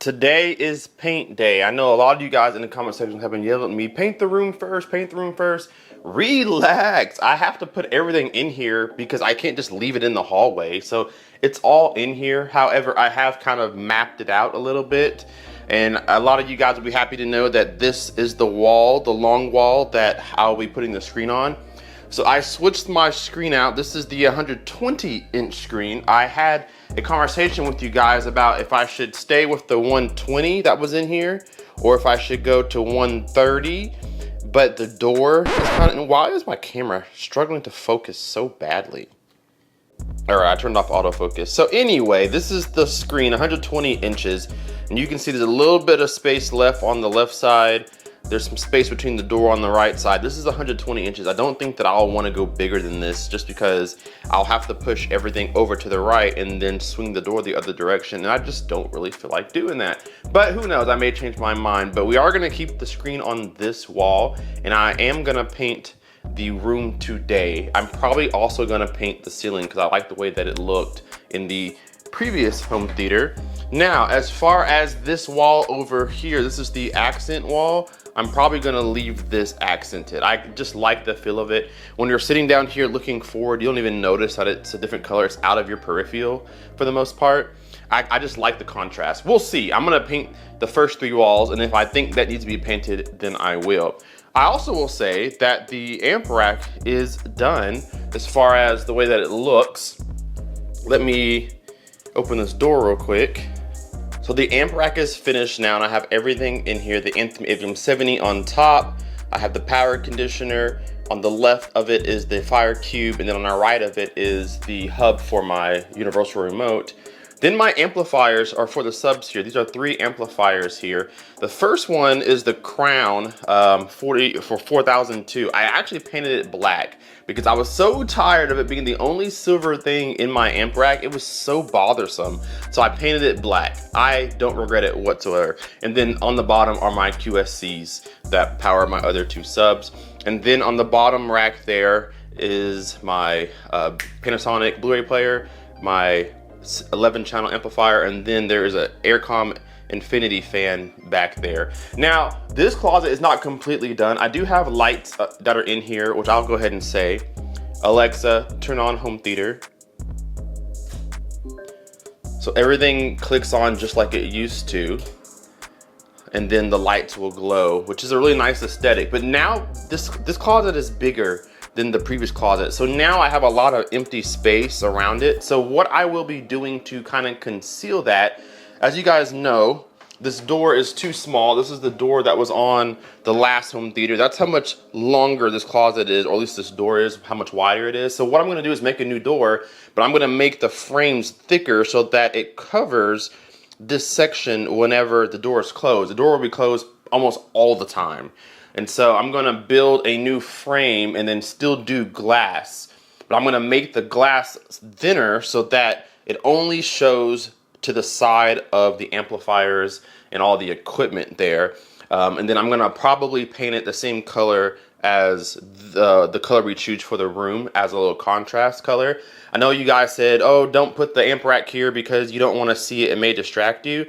Today is paint day. I know a lot of you guys in the comment section have been yelling at me, paint the room first, paint the room first. Relax. I have to put everything in here because I can't just leave it in the hallway. So it's all in here. However, I have kind of mapped it out a little bit. And a lot of you guys will be happy to know that this is the wall, the long wall that I'll be putting the screen on. So I switched my screen out. This is the 120-inch screen. I had a conversation with you guys about if I should stay with the 120 that was in here or if I should go to 130. But the door is kind of, why is my camera struggling to focus so badly? All right, I turned off autofocus. So anyway, this is the screen, 120 inches. And you can see there's a little bit of space left on the left side. There's some space between the door on the right side. This is 120 inches. I don't think that I'll want to go bigger than this just because I'll have to push everything over to the right and then swing the door the other direction. And I just don't really feel like doing that. But who knows, I may change my mind. But we are going to keep the screen on this wall, and I am going to paint the room today. I'm probably also going to paint the ceiling because I like the way that it looked in the previous home theater. Now, as far as this wall over here, this is the accent wall. I'm probably gonna leave this accented. I just like the feel of it. When you're sitting down here looking forward, you don't even notice that it's a different color. It's out of your peripheral for the most part. I just like the contrast. We'll see. I'm gonna paint the first 3 walls, and if I think that needs to be painted, then I will. I also will say that the amp rack is done as far as the way that it looks. Let me open this door real quick. So the amp rack is finished now, and I have everything in here. The Anthem Avium 70 on top. I have the power conditioner. On the left of it is the fire cube, and then on the right of it is the hub for my universal remote. Then my amplifiers are for the subs here. These are 3 amplifiers here. The first one is the Crown 40 for 4002. I actually painted it black because I was so tired of it being the only silver thing in my amp rack. It was so bothersome. So I painted it black. I don't regret it whatsoever. And then on the bottom are my QSCs that power my other 2 subs. And then on the bottom rack there is my Panasonic Blu-ray player, my 11-channel amplifier, and then there is a Aircom Infinity fan back there. Now, this closet is not completely done. I do have lights that are in here, which I'll go ahead and say. Alexa, turn on home theater. So everything clicks on just like it used to. And then the lights will glow, which is a really nice aesthetic. But now this closet is bigger than the previous closet. So now I have a lot of empty space around it. So what I will be doing to kind of conceal that, as you guys know, this door is too small. This is the door that was on the last home theater. That's how much longer this closet is, or at least this door is, how much wider it is. So what I'm gonna do is make a new door, but I'm gonna make the frames thicker so that it covers this section whenever the door is closed. The door will be closed almost all the time. And so I'm gonna build a new frame and then still do glass. But I'm gonna make the glass thinner so that it only shows to the side of the amplifiers and all the equipment there. And then I'm gonna probably paint it the same color as the color we choose for the room as a little contrast color. I know you guys said, oh, don't put the amp rack here because you don't wanna see it, it may distract you.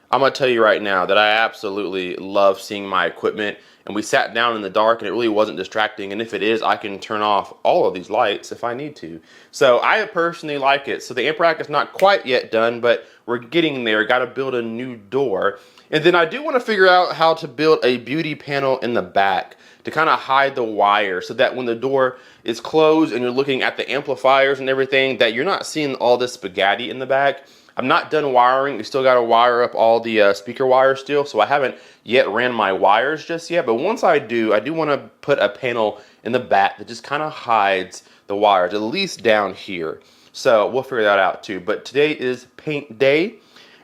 I'm gonna tell you right now that I absolutely love seeing my equipment, and we sat down in the dark and it really wasn't distracting, and if it is, I can turn off all of these lights if I need to. So I personally like it. So the amp rack is not quite yet done, but we're getting there. Gotta build a new door. And then I do wanna figure out how to build a beauty panel in the back to kind of hide the wire so that when the door is closed and you're looking at the amplifiers and everything, that you're not seeing all this spaghetti in the back. I'm not done wiring. We still got to wire up all the speaker wires still, so I haven't yet ran my wires just yet. But once I do want to put a panel in the back that just kind of hides the wires, at least down here. So we'll figure that out too. But today is paint day,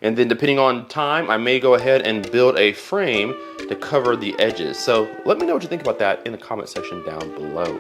and then depending on time, I may go ahead and build a frame to cover the edges. So let me know what you think about that in the comment section down below.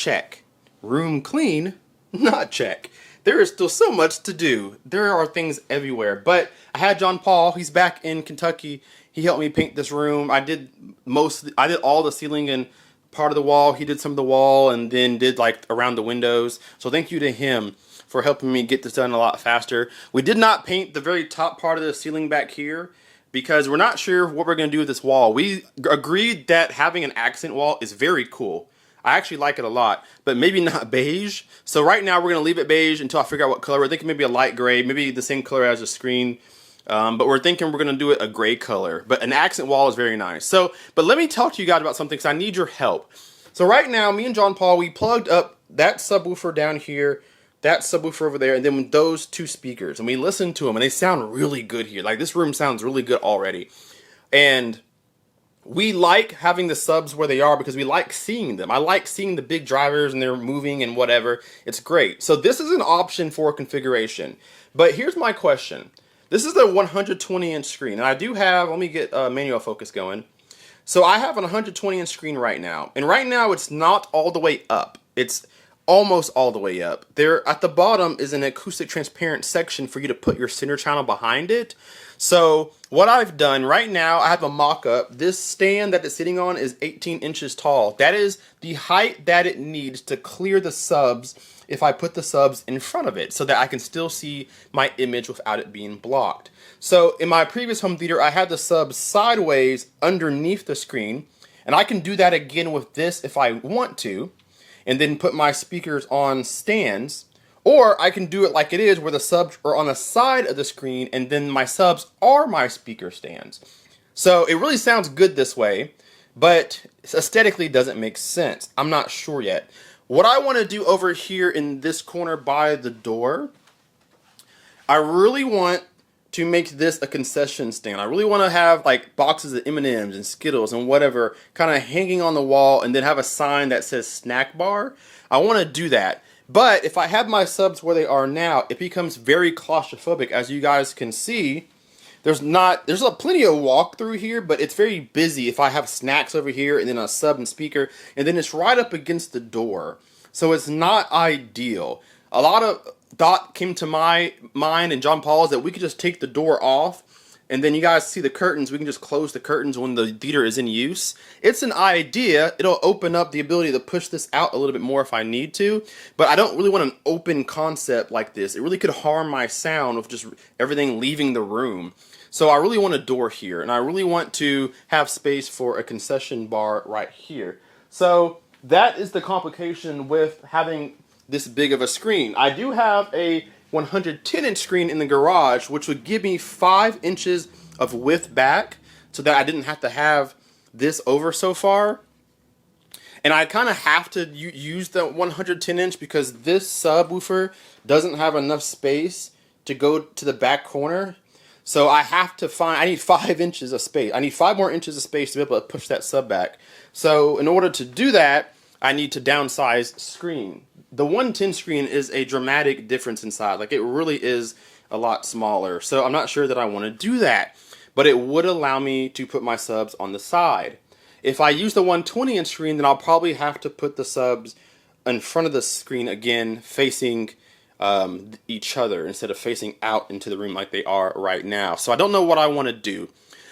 check. Room clean? Not check. There is still so much to do. There are things everywhere. But I had John Paul. He's back in Kentucky. He helped me paint this room. I did all the ceiling and part of the wall. He did some of the wall and then did like around the windows. So thank you to him for helping me get this done a lot faster. We did not paint the very top part of the ceiling back here because we're not sure what we're going to do with this wall. We agreed that having an accent wall is very cool. I actually like it a lot, but maybe not beige. So right now we're going to leave it beige until I figure out what color. We're thinking maybe a light gray, maybe the same color as the screen. But we're thinking we're going to do it a gray color. But an accent wall is very nice. But let me talk to you guys about something because I need your help. So right now, me and John Paul, we plugged up that subwoofer down here, that subwoofer over there, and then those two speakers. And we listened to them, and they sound really good here. Like, this room sounds really good already. And we like having the subs where they are because we like seeing them. I like seeing the big drivers and they're moving and whatever. It's great. So this is an option for configuration. But here's my question. This is the 120-inch screen. And I do have, let me get manual focus going. So I have an 120-inch screen right now. And right now it's not all the way up. It's almost all the way up. There at the bottom is an acoustic transparent section for you to put your center channel behind it. So what I've done right now, I have a mock-up. This stand that it's sitting on is 18 inches tall. That is the height that it needs to clear the subs if I put the subs in front of it so that I can still see my image without it being blocked. So in my previous home theater, I had the subs sideways underneath the screen, and I can do that again with this if I want to, and then put my speakers on stands. Or I can do it like it is where the subs are on the side of the screen and then my subs are my speaker stands. So it really sounds good this way, but aesthetically doesn't make sense. I'm not sure yet. What I want to do over here in this corner by the door, I really want to make this a concession stand. I really want to have like boxes of M&Ms and Skittles and whatever kind of hanging on the wall and then have a sign that says snack bar. I want to do that. But if I have my subs where they are now, it becomes very claustrophobic. As you guys can see, there's plenty of walk through here, but it's very busy if I have snacks over here and then a sub and speaker, and then it's right up against the door. So it's not ideal. A lot of thought came to my mind and John Paul's that we could just take the door off, and then you guys see the curtains, we can just close the curtains when the theater is in use. It's an idea. It'll open up the ability to push this out a little bit more if I need to, but I don't really want an open concept like this. It really could harm my sound with just everything leaving the room. So I really want a door here, and I really want to have space for a concession bar right here. So that is the complication with having this big of a screen. I do have a 110-inch screen in the garage, which would give me 5 inches of width back so that I didn't have to have this over so far. And I kind of have to use the 110-inch because this subwoofer doesn't have enough space to go to the back corner. So I need 5 inches of space. I need 5 more inches of space to be able to push that sub back. So in order to do that, I need to downsize screen. The 110 screen is a dramatic difference in size. Like, it really is a lot smaller. So I'm not sure that I want to do that. But it would allow me to put my subs on the side. If I use the 120-inch screen, then I'll probably have to put the subs in front of the screen again, facing each other instead of facing out into the room like they are right now. So I don't know what I want to do.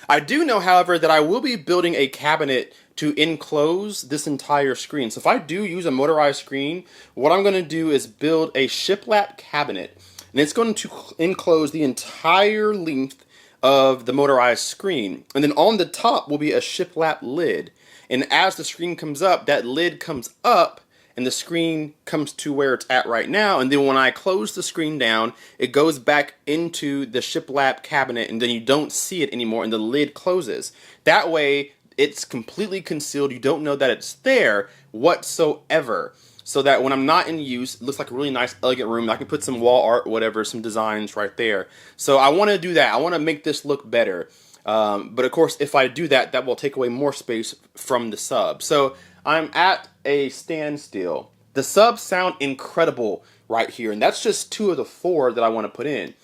I do know, however, that I will be building a cabinet to enclose this entire screen. So if I do use a motorized screen, what I'm going to do is build a shiplap cabinet, and it's going to enclose the entire length of the motorized screen. And then on the top will be a shiplap lid. And as the screen comes up, that lid comes up and the screen comes to where it's at right now. And then when I close the screen down, it goes back into the shiplap cabinet, and then you don't see it anymore and the lid closes. That way it's completely concealed. You don't know that it's there whatsoever. So that when I'm not in use, it looks like a really nice, elegant room. I can put some wall art, whatever, some designs right there. So I want to do that. I want to make this look better. But of course, if I do that, that will take away more space from the sub. So I'm at a standstill. The subs sound incredible right here, and that's just 2 of the 4 that I want to put in.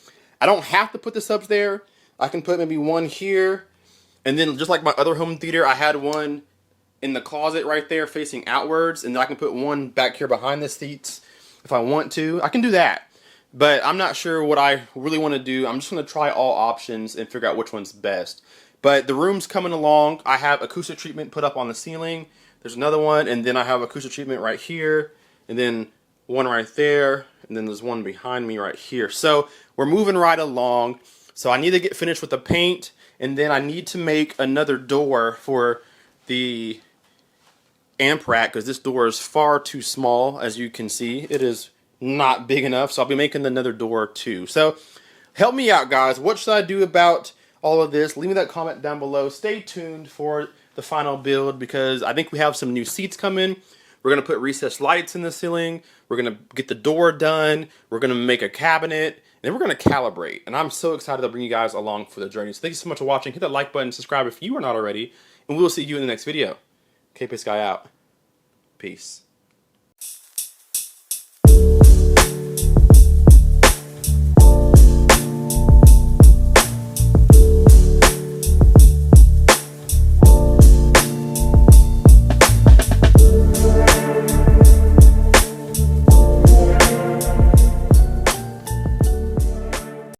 I don't have to put the subs there. I can put maybe 1 here, and then just like my other home theater, I had one in the closet right there facing outwards, and then I can put one back here behind the seats if I want to. I can do that, but I'm not sure what I really want to do. I'm just going to try all options and figure out which one's best. But the room's coming along. I have acoustic treatment put up on the ceiling. There's another one, and then I have acoustic treatment right here, and then one right there, and then there's one behind me right here. So we're moving right along. So I need to get finished with the paint, and then I need to make another door for the amp rack, because this door is far too small. As you can see, it is not big enough, so I'll be making another door too. So help me out, guys. What should I do about all of this? Leave me that comment down below. Stay tuned for the final build, because I think we have some new seats coming. We're going to put recessed lights in the ceiling. We're going to get the door done. We're going to make a cabinet. And then we're going to calibrate. And I'm so excited to bring you guys along for the journey. So thank you so much for watching. Hit that like button, subscribe if you are not already. And we will see you in the next video. KPSky out. Peace.